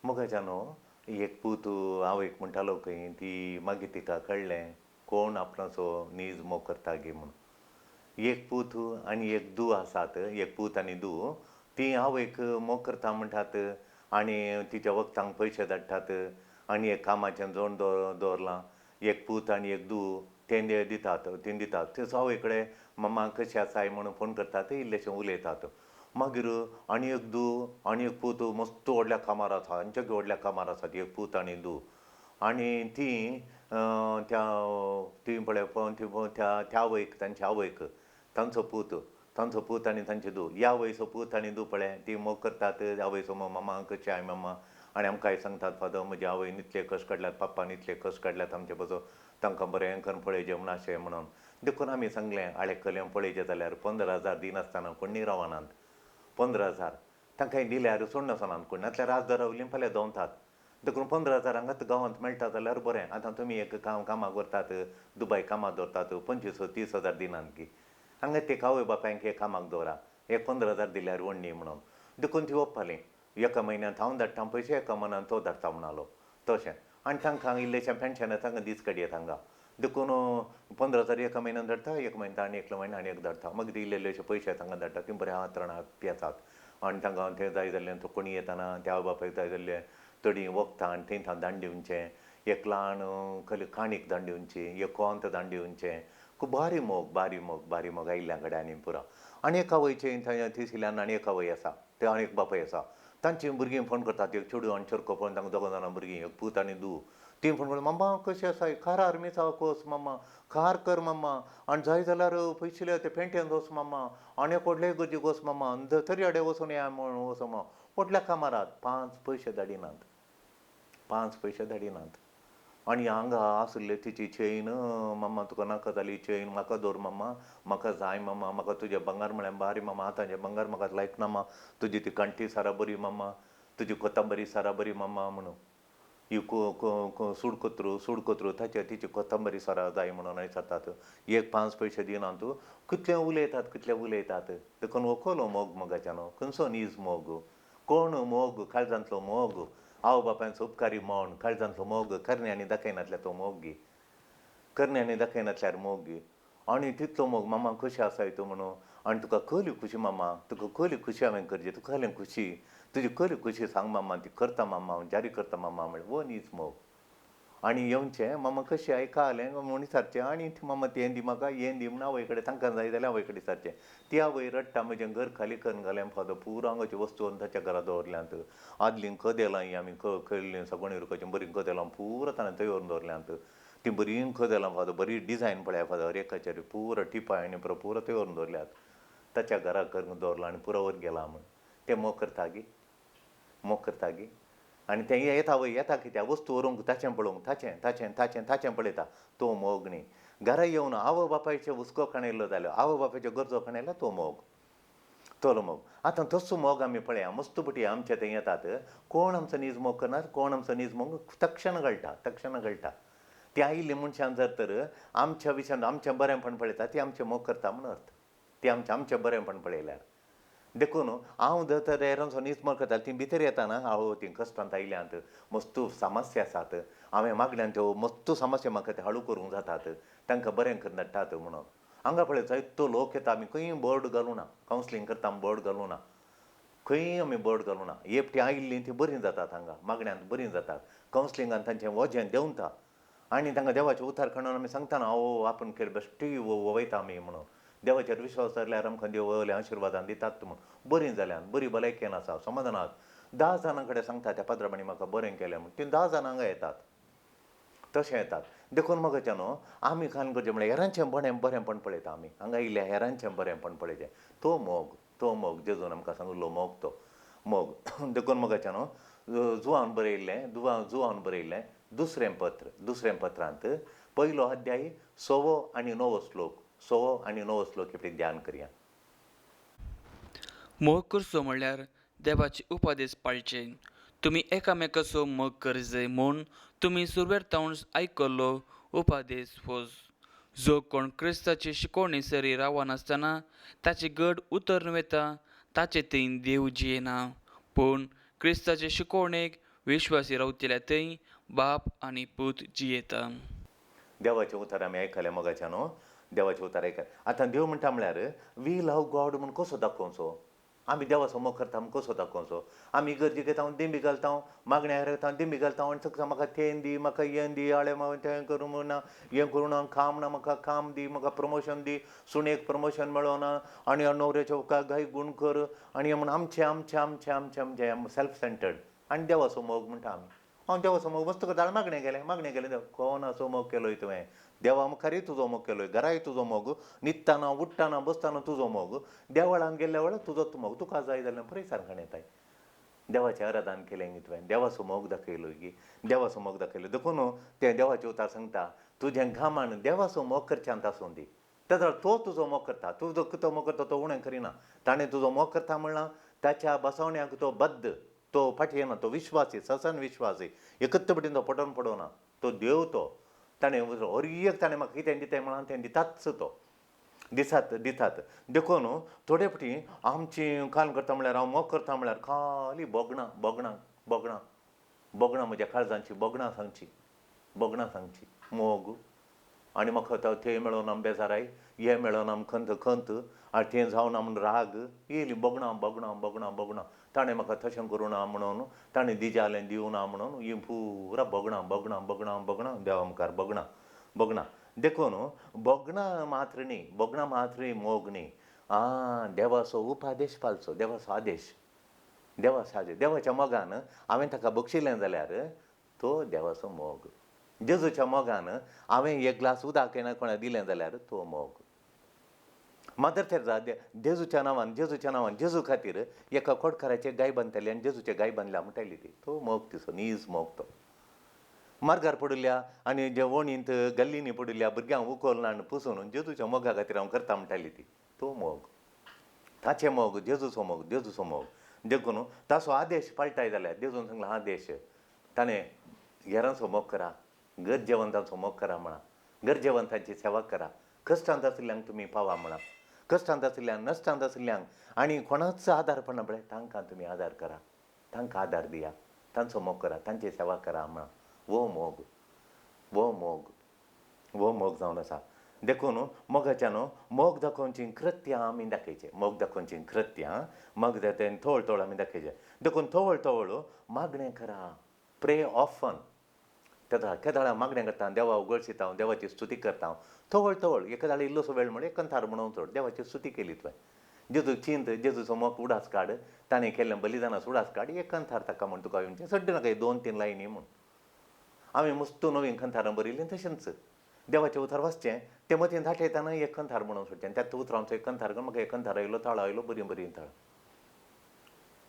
मोगाच्यान एक पूत आवयक म्हणटालो खंय ती मागीर तिका कळ्ळें कोण आपणाचो नीज मोग करता गे म्हणून. एक पूत आनी एक धूव आसात, एक पूत आनी धूव. ती आवयक मोग करता म्हणटात आनी तिच्या वखदांक पयशे धाडटात आनी एक कामाचें जोड दवरलां. एक पूत आनी एक धूव तें दितात तेचो आवय कडेन मम्मा कशें आसाय म्हणून फोन करतात, इल्लेशें उलयतात. मागीर आनी एक धूव आनी एक पूत मस्त व्हडल्या कामार आसा, आमच्या व्हडल्या कामार आसात एक पूत आनी धूव. आनी ती ती पळय त्या आवयक तांच्या आवयक तांचो पूत आनी तांचे धूव ह्या आवयचो पूत आनी धूव पळय ती मोग करतात आवयचो मम्मा कशें आय मम्मा. आनी आमकांय सांगतात फादर म्हजे आवयन इतले कश्ट काडल्यात, पाप्पान इतले कश्ट काडल्यात आमचे बसो तांकां बरें करून पळयचें म्हण अशें म्हणून. देखून आमी सांगलें आळेकल्यांक पळयचें जाल्यार 15,000 दिनासतना कोण निरावनांत. 15,000 तांकां दिल्यार सोड नासनात कोण, नातल्यार आज दरावलीं फाल्यां दोवतात. देखून 15,000 हांगाच गांवांत मेळटा जाल्यार बरें. आतां तुमी एक कामाक व्हरतात दुबाय कामाक दवरतात 25,000-30,000 दिनात की हांगा ते आवय बापायक एक कामाक दवरा, एक 15,000 दिल्यार व्हडणी म्हणून. देखून ती ओप्पालीं. एका म्हयन्यांत हांव धाडटा पयशे, एका म्हयन्यांत तो धाडटा म्हणलो तशें. आनी तांकां इल्लेशें पेन्शन तांकां दीस काडयेत हांगा. देखून 15,000 एका म्हयन्यान धाडटा, एक म्हयन्यात आनी एकलो म्हयनो आनी एक धाडटा. मागीर इल्लेशे पयशे तांकां धाडटा. ती बरें हातराणाक पेतात. आनी तांकां तें जाय जाल्लें तो कोणी येताना त्या आवय बापायक जाय जाल्लें थोडीं वखदां आनी थंय धाडून दिवचें. एक ल्हान काणीक धाडून दिवची, एक कोंत धाडून दिवचें. खूब बारी मोग आयिल्ल्या कडेन आनी पुरो. आनी एका आवयचें थंय तिसऱ्यान आनी एक आवय आसा, ते आनी एक बापाय आसा. तांचीं भुरगीं फोन करतात, एक चेडूं आनी चेडको पळोवन तांकां दोगां जाणां भुरगीं, एक पूत आनी धूव. ती फोन करून मम्मा कशें आसाय, खारार मिरसांग कोस मम्मा, खार कर मम्मा, आनी जाय जाल्यार पयशे ते पेंट्यान वच मम्मा, आनी एक व्हडले इगर्जेक वच मम्मा, तरी आडे वचून या म्हूण वच मम्मा. व्हडल्या कामारात 5 पयशे धाडिनात, 5 पयशे धाडिनात. आनी हांगा आसले तिची चेन मम्मा तुका नाका जाली चेन, म्हाका दवर मम्मा, म्हाका जाय मम्मा, म्हाका तुजें भांगर म्हळ्यार बारी मम्मा, आतांचें भांगर म्हाका लायक ना मम्मा, तुजी ती कांटी सारा बरी मम्मा, तुजी कोथंबरी सारा बरी मम्मा म्हणून. ही सुडकोत्रू तिची कोथंबरी सारा जाय म्हणून विचारतात. एक 5 पयशे दिनात. कितले उलयतात. देखून वखलो मोग मोगाच्यान खंयचो नीज मोग, कोण मोग काळजांतलो मोग, आवय बापायचो उपकारी म्हण काळजांतलो मोग करण्यांनी दाखयनातल्या तो मोग गी, करण्यांनी दाखयनातल्यार मोग गी. आनी तितलो मोग मम्मा कशें आसाय तूं म्हणून. आनी तुका खंयली खुशी मम्मा, तुका खंयली खुशी हांवें करची, तुका खंयली खुशी, तुजी खंयली खुशी सांग मम्मा, ती करता मम्मा, जारी करता मम्मा म्हळ्यार वो नीज मोग. आनी येवचें मम्मा कशें आयकलें म्हूण विचारचें. आनी मम्मा तें दी म्हाका, हें दी म्हूण आवय कडेन तांकां जाय जाल्यार आवय कडेन विचारचें. ती आवय रडटा म्हजें घर खाली करून घालें फादर, पुरो आंगाच्यो वस्तू ताच्या घरा दवरल्यांत. आदलीं कदेलां आमी केल्लीं सगळीं रुखाचीं बरीं कदेलां पुरो ताणें थंय व्हरून दवरल्यांत. तीं बरीं कदेलां फादर, बरी डिजायन पळय फादर एकाचेर पुरो टिपाय आनी पुरो थंय व्हरून दवरल्यात. ताच्या घरा करून दवरलां आनी पुरो वर गेलां म्हूण. तें मोग करता गी. आनी तें येता कित्याक वस्तू व्हरूंक ताचें पळोवंक, ताचें पळयता तो मोग न्ही. घरा येवन आवय बापायचे हुस्को खणयल्लो जाल्यार, आवय बापायच्यो गरजो खणयल्यार तो मोग. आतां तसो मोग आमी पळया, मस्तपटी आमचे थंय येतात. कोण आमचो नीज मोग करनार, कोण आमचो नीज मोग तक्षण गळटा. ती आयिल्ली मनशान जर तर आमच्या विशयान आमचें बरेंपण पळयता, ती आमचें मोग करता म्हूण अर्थ. ती आमचें बरेंपण पळयल्यार. देखून हांव जर तर हेरांचो नीज मोग करता, ती भितर येताना ती कश्टांत आयल्यांत मस्तू समस्या आसात, हांवें मागल्यान त्यो मस्तू समस्या म्हाका ते हळू करूंक जातात, तांकां बरें करून धाडटात म्हणून. हांगा पळय जायतो लोक येता, आमी खंय बोर्ड घालूं ना, कावन्सिलींग करता बोर्ड घालूं ना, खंय आमी बोर्ड घालूं ना. एकटी आयिल्लीं तीं बरीं जातात, हांगा मागण्यांत बरीं जातात. कावन्सिलिंगान तांचें वजें देंवता आनी तांकां देवाचें उतार खणून आमी सांगता आपूण केले बेश्टी वयता आमी म्हणून. देवाचेर विश्वास दवरल्यार आमकां देव व्हडल्या आशिर्वादान दितात म्हूण. बरीं जाल्यात, बरी भलायकेन आसा, समाधानात. 10 जाणां कडेन सांगता त्या पाद्रमाणी म्हाका बरें केलें म्हूण. तीं 10 जाणां हांगा येतात, तशें येतात. देखून मोगाच्यान आमी कांय करचें म्हळ्यार हेरांचें बरेंपण पळयता आमी. हांगा येयल्या हेरांचें बरेंपण पळयचें. तो मोग जेजून आमकां सांगिल्लो मोग तो मोग. देखून मोगाच्यान जुवान बरयल्लें दुसरें पत्रांत 1 अध्याय 6 आनी 9 श्लोक हे ध्यान करया. मोग करचो म्हणल्यार देवाचे उपदेश पाळचे. तुमी एकामेकाचो मोग करचे म्हूण तुमी सुरवेतावन आयकल्लो उपदेश होच. जो कोण क्रिस्ताची शिकवणी सरी रावनासतना ताचे गड उतर वेता ताचे थंय देव जियेना. पूण क्रिस्ताचे शिकवणेक विश्वासी रावतल्या थंय बाप आनी पूत जियेता. देवाचें उतर आमी आयकलें मोगाच्या न्हू, देवाचें उतर आयकलें. आतां देव म्हणटा म्हळ्यार वी लव गॉड म्हूण कसो दाखोवचो, आमी देवाचो मोग करता म्हूण कसो दाखोवचो. आमी इगर्जेक येता दिंडी घालता, मागण्यार येता दिंडी घालता आनी सकता म्हाका तें दी, म्हाका हें दी, आळे तें करूं म्हणा, हें करूं ना, काम ना म्हाका काम दी, म्हाका प्रमोशन दी, सुणेक प्रमोशन मेळोना आनी न्हवऱ्याचो गाय गूण कर आनी हें म्हण आमचें आमचें आमचें आमचें आमचें सेल्फ सेंटर्ड आनी देवाचो मोग म्हणटा आमी. हांव देवाचो मोग मस्त करता आनी मागणें गेलें देव कोणाचो मोग केलोय तुवें, देवा मुखारय तुजो मोग केलोय, घराय तुजो मोग, न्हिदताना उठ्ठाना बसताना तुजो मोग, देवळान गेल्ल्या वेळार तुजोच मोग, तुका जाय जाल्यार बरें सारखण येताय. देवाचें आराधन केलें गी तुवें, देवाचो मोग दाखयलो गी, देवाचो मोग दाखयलो देखून तें देवाचें उतार सांगता तुजें घामान देवाचो मोग करच्यांत आसूं दी. तेजो तो तुजो मोग करता, तुजो तो मोग करता तो उणें करिना. ताणें तुजो मोग करता म्हणला ताच्या बसवण्याक तो बद्द, तो फाटी येना, तो विश्वासी, ससन विश्वासी, एकत्त बटेन तो पटोवन पडोवना, तो देव तो. ताणें हर एक ताणें म्हाका कितें दिताय म्हणान तें दिताच तो, दितात देखून थोडे फाटी आमची काल करता म्हळ्यार हांव मोग करता म्हळ्यार खाली बोगणां बोगणां बोगणां बोगणां म्हज्या काळजांची बोगणां सांगची मोग. आनी म्हाका थंय मेळोना बेजाराय, हें मेळोना खंत खंत आनी तें जावना म्हूण राग येयली बोगणां बोगणां बोगणां बोगणां. ताणें म्हाका तशें करूं ना म्हणून, ताणें दिजालें दिवं ना म्हणून ही पुरा बोगणां बोगणां बोगणां बोगणां देवा मुखार बोगणां बोगणां. देखून बोगणां मात्र न्ही, बोगणां मात्र मोग न्ही. देवाचो उपादेश पालचो, देवाचो आदेश, देवाचो आदेश. देवाच्या मोगान हांवें ताका बक्षिलें जाल्यार तो देवाचो मोग. जेजूच्या मोगान हांवें एक ग्लास उदक कोणाक दिलें जाल्यार तो मोग. मादर तेरेसा जेजूच्या नांवान जेजू खातीर एका कोडकाराचें गाय बांदताली आनी जेजूचें गाय बांदल्या म्हणटाली ती, तो मोग तिचो नीज मोग तो. मार्गार पडिल्ल्या आनी जे वणींत गल्लींनी पडिल्ल्या भुरग्यांक उखलून आनी पुसून जेजूच्या मोगा खातीर हांव करता म्हणटाली ती, तो मोग. ताचें मोग, जेजूचो मोग. देखून ताचो आदेश पाळटाय जाल्यार जेजून सांगला आदेश, ताणें हेरांचो मोग करा, गरजेवंतांचो मोग करा म्हणा, गरजेवंतांची सेवा करा, कश्टांत आशिल्ल्यांक तुमी पावा म्हणा, कश्टांत आशिल्ल्यांक नश्टांत आशिल्ल्यांक आनी कोणाचो आदार पडना पळय तांकां तुमी आदार करा, तांकां आदार दिया, तांचो मोग करा, तांची सेवा करा म्हणा. वो मोग जावन आसा. देखून मोगाच्यान मोग दाखोवची कृत्यां आमी दाखयचें, मोग दाखोवची कृत्यां मोग तें थोळ आमी दाखयचें. देखून थोळ मागणें करा, प्रे ऑफन. केदाळां मागणें करता, देवा उगडशिता, देवाची स्तुती करता, थोळ एका इल्लोसो वेळ म्हणून एक कंथार म्हणून चड देवाची स्तुती केली तुवें. जेजू चिंत, जेजूचो मोग उडास काड, ताणें केल्लें बलिदानाचो उडास काड, एक कंथार ताका म्हण तुका येवचें, सड्ड नाका 2-3 लायनी म्हूण. हांवें मस्त नवीन कंथारां बरयलीं तशेंच देवाचें उतर वाचचें, तें मतीन दाटयतना एक कंथार म्हणून सोडचें, त्याच उतरांचो एक कंथार म्हाका एक कंथार आयलो, ताळो आयलो, बरी ताळ.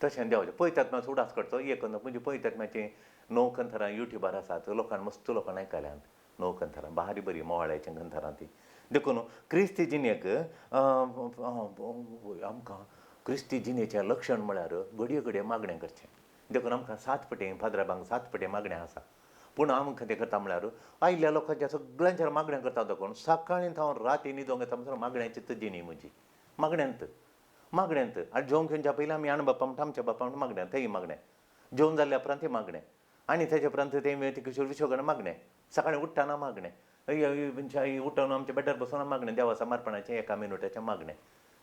तशें देवाचें पळयतात उडास काडचो एक कंथार, म्हणजे पळयतात मातशें 9 कंथारां युट्यूबार आसात, मस्त लोकांनी आयकल्यांत 9 कंथारां, बरी मोवाळ्याचें कंथारां ती. देखून क्रिस्ती जिणेक आमकां क्रिस्ती जिणेचें लक्षण म्हळ्यार घडये मागणें करचें. देखून आमकां 7 पटेन फादराबांक 7 पटेन मागणें आसा, पूण आमकां तें करता म्हळ्यार आयिल्ल्या लोकांच्या सगळ्यांचेर मागणें करता देखून सकाळीं हांव राती न्हिदोंक येता म्हणसर मागण्याची जिणी म्हजी, मागण्यांत आनी जेवंक घेवच्या पयलीं आमी आण बापा म्हणटा आमच्या बापा म्हणटा मागणें, थंय मागणें, जेवण जाल्ल्या उपरांत तें मागणें, आनी तेजे उपरांत तें किशोर विश्वगण मागणें, सकाळीं उठ्ठाना मागणें, उठून आमच्या बेड्डार बसून मागणें, देवा समर्पणाचें 1 मिनटाचें मागणें,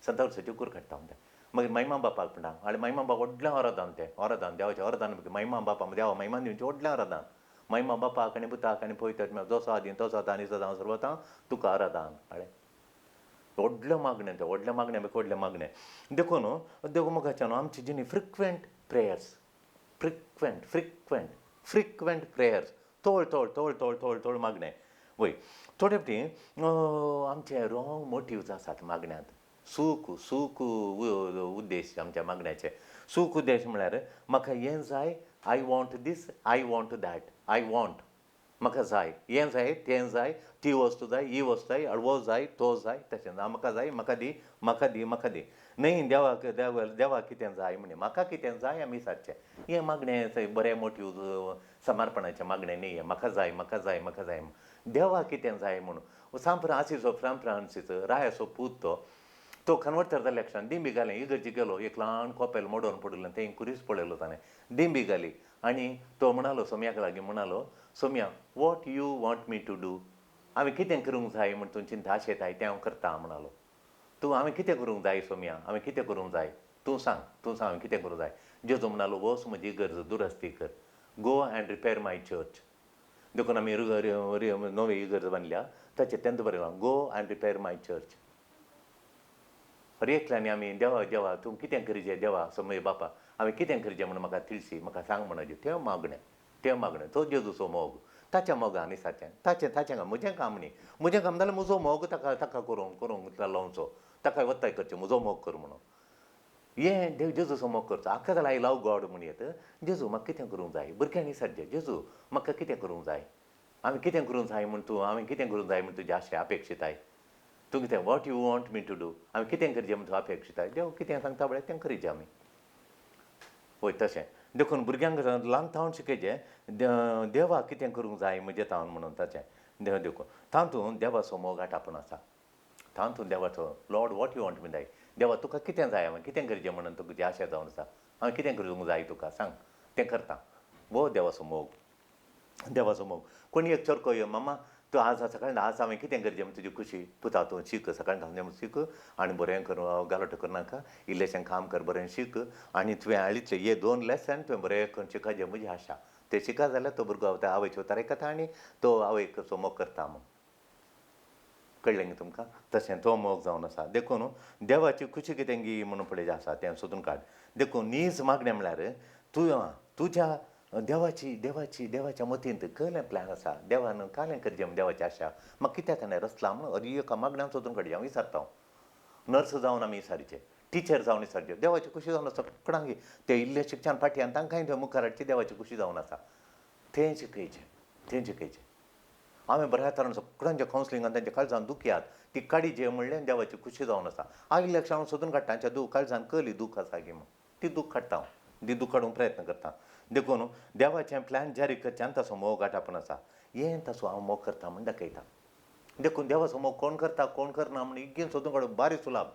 संत वर्साची कूर काडटा म्हणटा. मागीर महिमा बापाक म्हणटा, आनी महिमा बापा व्हडलें वरदान तें, वरदान देवाचें वरदान, महिमा बापा देवा महिमा दिवचें व्हडलें वरदान. महिमा बापाक आनी पुताक आनी पवित्र जसो आदी तसो आतां आनी सदां सर्वतां तुका आराधन. व्हडलें मागणें तें, व्हडलें मागणें. देखून देव मोगाच्यान आमची जिणी फ्रिक्वेंट प्रेयर्स, फ्रिक्वेंट प्रेयर्स, थोळ मागणें. वय थोडे फावटी आमचे रॉंग मोटिव्स आसात मागण्यांत. सूख उद्देश आमच्या मागण्याचे. सूख उद्देश म्हळ्यार म्हाका हें जाय, I want this, I want that, I want, म्हाका जाय, हें जाय, तें जाय, ती वस्तू जाय, ही वस्तू जाय, वो जाय, तो जाय, तशें म्हाका जाय, म्हाका दी. न्ही देवा कितें जाय म्हणलें, म्हाका कितें जाय आमी सारचें. हें मागणें बरें मोटिव्ह समर्पणाचें मागणें न्ही हें, म्हाका जाय. देवा कितें जाय म्हणून सांत फ्रांसीस रायाचो पूत तो कन्वर्टर जाल्ल्या क्षणान दिंबी घालें, इगर्जी गेलो, एक ल्हान कोपेल मोडोवन पडिल्लें, तें कुरीस पळयलो ताणें, दिंबी घाली, आनी तो म्हणालो सोम्याक लागीं म्हणालो, Somya what you want me to do? हांवें कितें करूंक जाय म्हण तूं चिंता आशेत तें हांव करतां म्हणालो. तूं हांवें कितें करूंक जाय सोम्या? हांवें कितें करूंक जाय? तूं सांग हांवें कितें करूंक जाय? जेजू म्हणालो, वच म्हजी इगर्ज दुरस्ती कर. Go and repair my church. देखून आमी नवी इगर्ज बांदल्या, ताचेर तेंच बरयलां, go and repair my church. एकल्यांनी आमी देवा तूं कितें करचें देवा सोमय बापा, हांवें कितें करचें म्हण म्हाका तिडसी, म्हाका सांग म्हणचे. तें मागणें तो जेजूचो मोग. ताच्या मोगान न्ही ताचें ताचें काम, म्हजें काम न्ही. म्हजें काम जाल्यार म्हजो मोग ताका करूंक लावचो, ताका वत्ताय करचें, म्हजो मोग कर म्हणून. हें जेजूचो मोग करचो. आख्खा जाल्यार आय लव गॉड म्हण येत. जेजू म्हाका कितें करूंक जाय? भुरग्यांनी सारकें, जेजू म्हाका कितें करूंक जाय? हांवें कितें करूंक जाय म्हण तूं, हांवें कितें करूंक जाय म्हण तुजी आशा अपेक्षिताय? तूं कितें what you want me to do? हांवें कितें करचें म्हण तूं अपेक्षिताय? देव कितें सांगता पळय तें करीचें आमी. पळय तशें देखून भुरग्यांक ल्हान थावन शिकयचें देवा कितें करूंक जाय म्हजें थावन म्हणून तशें देखून तातूंत देवाचो मोगाट आपूण आसा. तातूंत देवाचो लॉर्ड वॉट यू वॉन्ट मी जाय. देवा तुका कितें जाय? हांवें कितें करचें म्हणून तुजी आशा जावन आसा. हांवें कितें करूंक जाय तुका सांग, तें करता. वो देवाचो मोग. देवाचो मोग. कोणी एक चरको यो, मामा तूं आज सकाळीं आज हांवें कितें करचें म्हण तुजी खुशी. पुता तूं शीक, सकाळीं धांवचें म्हूण शीक आनी बरें करून गालोट करनाका, इल्लेशें काम कर, बरें शीक आनी तुवें हालींतलें हे 2 लेसन तुवें बरें करून शिकपाचें म्हजी आशा. तें शिका जाल्यार तो भुरगो आवयचे उतर आयकता आनी तो आवयचो मोग करता म्हूण. कळ्ळें न्ही तुमकां? तशें तो मोग जावन आसा. देखून देवाची खुशी कितें गी म्हणून पळय जें आसा तें सोदून काड. देखून नीज मागणें म्हळ्यार तुज्या देवाच्या मतींत कसलें प्लॅन आसा? देवान कालें करचें म्हण देवाची आशा. म्हाका कित्याक ताणें रचलां म्हणून एका मागण्यान सोदून काडचें. हांव विचारता नर्स जावन आमी विचारचें, टिचर जावन विचारचें, देवाची खुशी जावन आसा सगळ्यांक. तें इल्लें शिक्षण फाटल्यान तांकांय थंय मुखार हाडची, देवाची खुशी जावन आसा. तें शिकयचें. हांवें बऱ्या तरेन सगळ्यांच्या कावन्सिलिंगान तांच्या काळजान दुखयात ती काडीचें म्हणलें देवाची खुशी जावन आसा. हांव इल्लें हांव सोदून काडटा तांच्या काळजान कसली दूख आसा गी म्हूण. ती दूख काडटा हांव. ती दूख काडूंक प्रयत्न करता. देखून देवाचें प्लॅन जारी करचें आनी ताचो मोग आटापून आसा. हें ताचो हांव मोग करता म्हूण दाखयता. देखून देवाचो मोग कोण करता कोण करना म्हूण इग्गीन सोदून काडूंक बारी सुलाभ.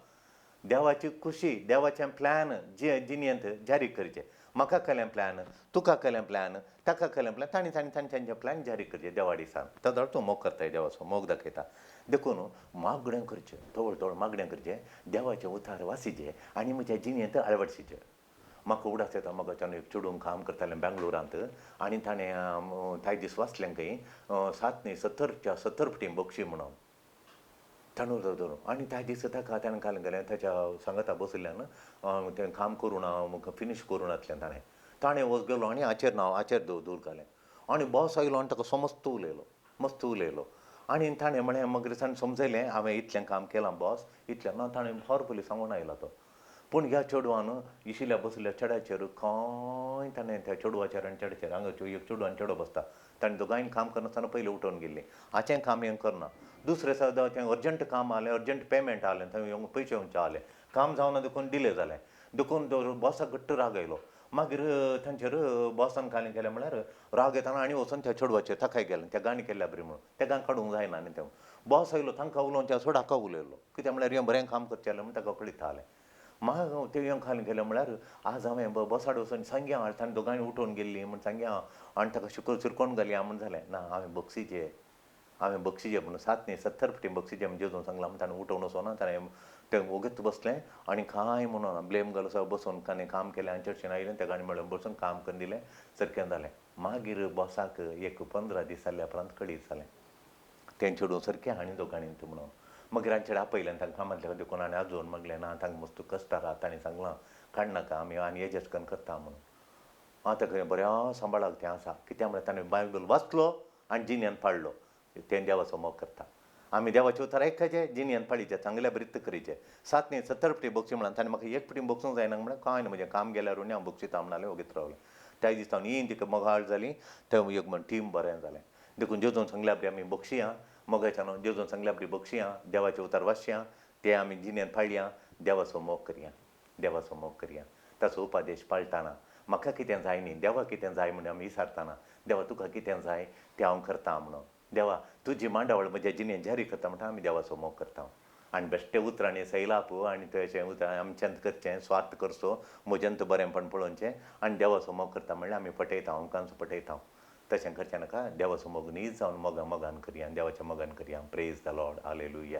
देवाची खुशी, देवाचें प्लॅन जिणेंत जारी करचें. म्हाका केलें प्लॅन, तुका केलें प्लॅन, ताका केलें प्लॅन, तांचे प्लॅन जारी करचे देवा दिसान. ताजो तूं मोग करताय, देवाचो मोग दाखयता. देखून मागणें करचें, तवळ मागणें करचें, देवाचें उतार वाचिचें आनी म्हज्या जिणेंत आळवडशीचें. म्हाका उडास येता मोगाच्यान एक चेडून काम करतालें बेंगलोरांत आनी ताणें कांय दीस वाचलें खंय 7 न्ही 70 फावटीं बक्षी म्हणून तांदूळ धरून आनी त्या दीस ताणें कालें गेलें ताच्या सांगाता बसयल्यान तें काम करून हांव फिनीश करून येतलें ताणें वच गेलो आनी आचेर दवर घालें आनी बॉस आयलो आनी ताका मस्त उलयलो आनी ताणें म्हळें मागीर ताणें समजयलें हांवें इतलें काम केलां बॉस इतलें ना ताणें हॉरफुली सांगून आयलो तो. पूण ह्या चेडवान इशिल्ल्या बसयल्या चेड्याचेर खंय ताणें त्या चेडवाचेर आनी चेड्याचेर हांगा एक चेडू आनी चेडो बसता ताणें दोगांयन काम करनासतना पयलीं उठोवन गेल्लीं हाचें काम हें करना. दुसरें सदां तें अर्जंट काम आलें अर्जंट पेमेंट आलें थंय पयशे येवचे आले काम जावना देखून डिले जालें देखून बॉसाक घट्ट राग आयलो. मागीर तांचेर बॉसान कालें केलें म्हळ्यार राग येताना आनी वचून त्या चेडवाचेर ताकाय गेलें त्या गाणी केल्ल्या बरी म्हणून त्या गाण काडूंक जायना आनी तें बॉस आयलो तांकां उलोवच्या सोड हाका उलयलो कित्याक म्हळ्यार हें बरें काम करचें जालें म्हूण ताका कळितालें. म्हाका तें हें खालें गेलें म्हळ्यार आज हांवें बॉसाड वचून सांगया ताणें दोगांय उठोवन गेल्लीं म्हूण सांगया आनी ताका शिरकोन घालया म्हूण जालें ना हांवें बक्षिचें म्हणून 7 न्ही 70 फावटीं बक्षिचें म्हणजे जेजून सांगलां म्हूण ताणें उठोवन वचोना ताणें तें वगत बसलें आनी कांय म्हणून ब्लेम घालो सगळें बसून ताणें काम केलें आनी चडशें आयलें त्या गाणी मेळून बसून काम करून दिलें सारकें जालें. मागीर बॉसाक एक 15 दीस जाल्ल्या उपरांत कळीत जालें तें चेडूं सारकें आनी दोगांयन म्हणून मागीर हांचे आपयलें तांकां कामांतल्या देखून आनी आजून मागलें ना तांकां मस्त कश्ट आहा ताणें सांगलां काडनाका आमी आनी एडजस्ट करून करता म्हणून. ताका बऱ्या सांबाळाक तें आसा कित्याक म्हळ्यार ताणें बायबल वाचलो आनी जिणेंत पाळलो तें देवाचो मोग करता. आमी देवाचें उतर आयकचें जिणेंत पाळीचें चांगल्या बरीत करीचें. 7 न्ही 70 फावटीं बक्षी म्हणून ताणें म्हाका एक फावटीं बक्षूंक जायना म्हळ्यार कांय ना म्हजें काम गेल्यार हांव बक्षिता म्हणलें वगत रावलें. त्या दिसा न्ही तिका मोगाळ जाली थंय एक म्हण टीम बरें जालें देखून जेजून सांगल्या बरी आमी बक्षिया मोगाच्यान जेजून सांगल्या बरी बक्षिया देवाचें उतर वाचया तें आमी जिणेंत पाळया देवाचो मोग करया ताचो उपादेश पाळटाना म्हाका कितें जाय न्ही देवा कितें जाय म्हणून आमी विचारतना देवा तुका कितें जाय तें हांव करता म्हणून देवा तुजी मांडावळ म्हज्या जिणेंत जारी करता म्हणटा आमी देवाचो मोग करता. आनी बेश्टे उतरांनी सैलापू आनी तेचें उतर आमच्यांत करचें स्वार्थ करचो म्हज्यांत बरेंपण पळोवचें आनी देवाचो मोग करता म्हणल्यार आमी पटयता अमकांचो पटयता तशें करचें नाका देवाचो मोग नीज जावन मोगान करया देवाचें मोगान करया प्रेज द लॉर्ड हालेलुया